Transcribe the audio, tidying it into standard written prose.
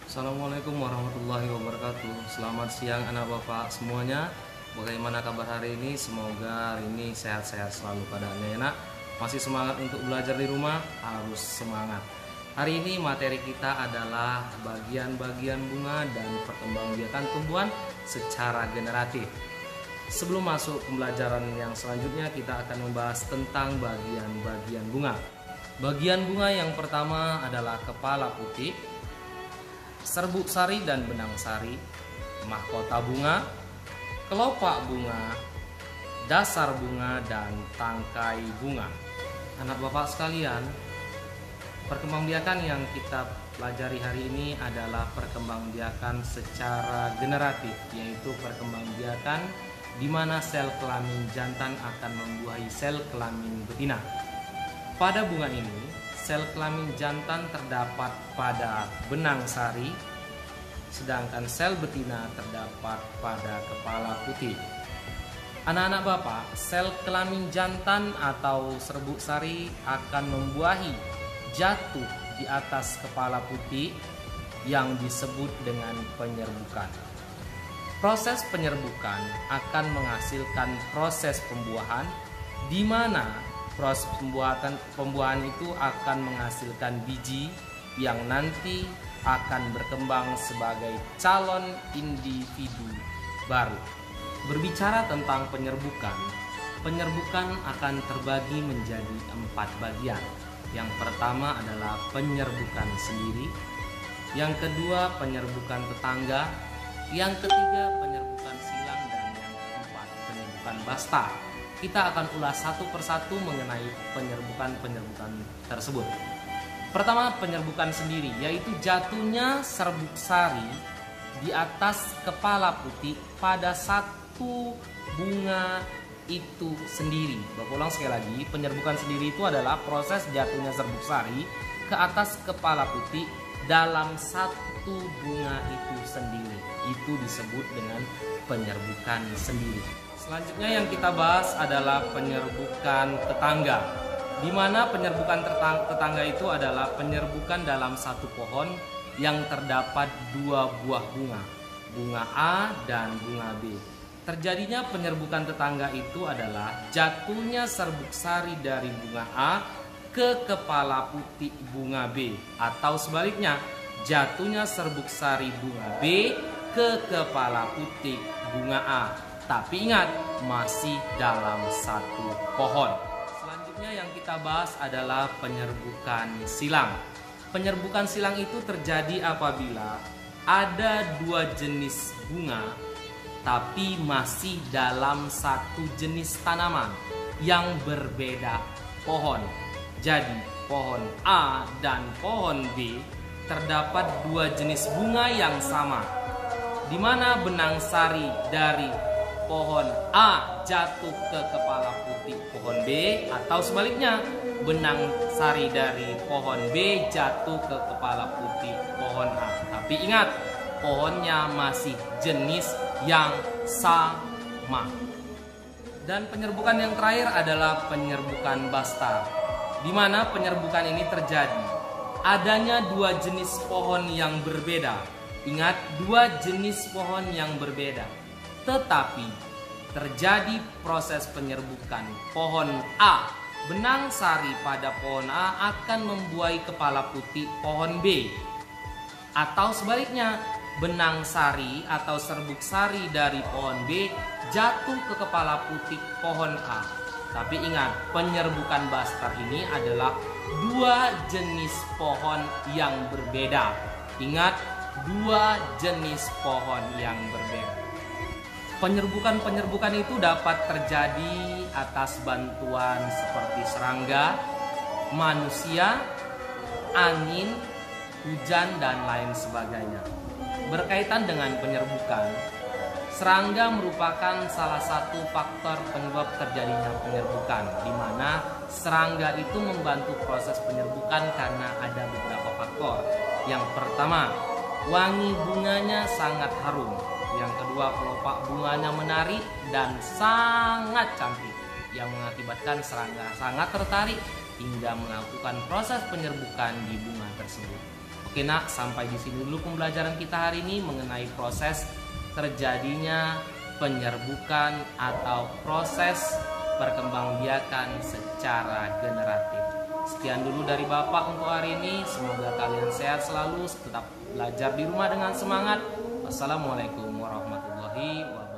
Assalamualaikum warahmatullahi wabarakatuh. Selamat siang anak bapak semuanya. Bagaimana kabar hari ini? Semoga hari ini sehat-sehat selalu keadaannya ya nak. Masih semangat untuk belajar di rumah? Harus semangat. Hari ini materi kita adalah bagian-bagian bunga dan perkembangbiakan tumbuhan secara generatif. Sebelum masuk pembelajaran yang selanjutnya, kita akan membahas tentang bagian-bagian bunga. Bagian bunga yang pertama adalah kepala putih, serbuk sari dan benang sari, mahkota bunga, kelopak bunga, dasar bunga, dan tangkai bunga. Anak bapak sekalian, perkembangbiakan yang kita pelajari hari ini adalah perkembangbiakan secara generatif, yaitu perkembangbiakan di mana sel kelamin jantan akan membuahi sel kelamin betina. Pada bunga ini, sel kelamin jantan terdapat pada benang sari, sedangkan sel betina terdapat pada kepala putih. Anak-anak bapak, sel kelamin jantan atau serbuk sari akan membuahi jatuh di atas kepala putih yang disebut dengan penyerbukan. Proses penyerbukan akan menghasilkan proses pembuahan, di mana proses pembuahan itu akan menghasilkan biji yang nanti akan berkembang sebagai calon individu baru. Berbicara tentang penyerbukan, penyerbukan akan terbagi menjadi 4 bagian. Yang pertama adalah penyerbukan sendiri, yang kedua penyerbukan tetangga, yang ketiga penyerbukan silang, dan yang keempat penyerbukan basta. Kita akan ulas satu persatu mengenai penyerbukan tersebut. Pertama, penyerbukan sendiri, yaitu jatuhnya serbuk sari di atas kepala putih pada satu bunga itu sendiri. Bapak ulang sekali lagi, penyerbukan sendiri itu adalah proses jatuhnya serbuk sari ke atas kepala putih dalam satu bunga itu sendiri. Itu disebut dengan penyerbukan sendiri. Selanjutnya yang kita bahas adalah penyerbukan tetangga, di mana penyerbukan tetangga itu adalah penyerbukan dalam satu pohon yang terdapat 2 buah bunga, bunga A dan bunga B. Terjadinya penyerbukan tetangga itu adalah jatuhnya serbuk sari dari bunga A ke kepala putih bunga B, atau sebaliknya jatuhnya serbuk sari bunga B ke kepala putih bunga A. Tapi ingat, masih dalam satu pohon. Selanjutnya yang kita bahas adalah penyerbukan silang. Penyerbukan silang itu terjadi apabila ada 2 jenis bunga tapi masih dalam satu jenis tanaman yang berbeda pohon. Jadi pohon A dan pohon B terdapat 2 jenis bunga yang sama, di mana benang sari dari pohon A jatuh ke kepala putih pohon B, atau sebaliknya benang sari dari pohon B jatuh ke kepala putih pohon A. Tapi ingat, pohonnya masih jenis yang sama. Dan penyerbukan yang terakhir adalah penyerbukan basta, di mana penyerbukan ini terjadi adanya 2 jenis pohon yang berbeda. Ingat, 2 jenis pohon yang berbeda, tetapi terjadi proses penyerbukan. Pohon A, benang sari pada pohon A akan membuahi kepala putih pohon B, atau sebaliknya benang sari atau serbuk sari dari pohon B jatuh ke kepala putih pohon A. Tapi ingat, penyerbukan basta ini adalah 2 jenis pohon yang berbeda. Ingat, 2 jenis pohon yang berbeda. Penyerbukan itu dapat terjadi atas bantuan seperti serangga, manusia, angin, hujan, dan lain sebagainya. Berkaitan dengan penyerbukan, serangga merupakan salah satu faktor penyebab terjadinya penyerbukan, di mana serangga itu membantu proses penyerbukan karena ada beberapa faktor. Yang pertama, wangi bunganya sangat harum. Yang kedua, kelopak bunganya menarik dan sangat cantik, yang mengakibatkan serangga sangat tertarik hingga melakukan proses penyerbukan di bunga tersebut. Oke nak, sampai di sini dulu pembelajaran kita hari ini mengenai proses terjadinya penyerbukan atau proses perkembangbiakan secara generatif. Sekian dulu dari Bapak untuk hari ini. Semoga kalian sehat selalu, tetap belajar di rumah dengan semangat. Wassalamualaikum warahmatullahi wabarakatuh.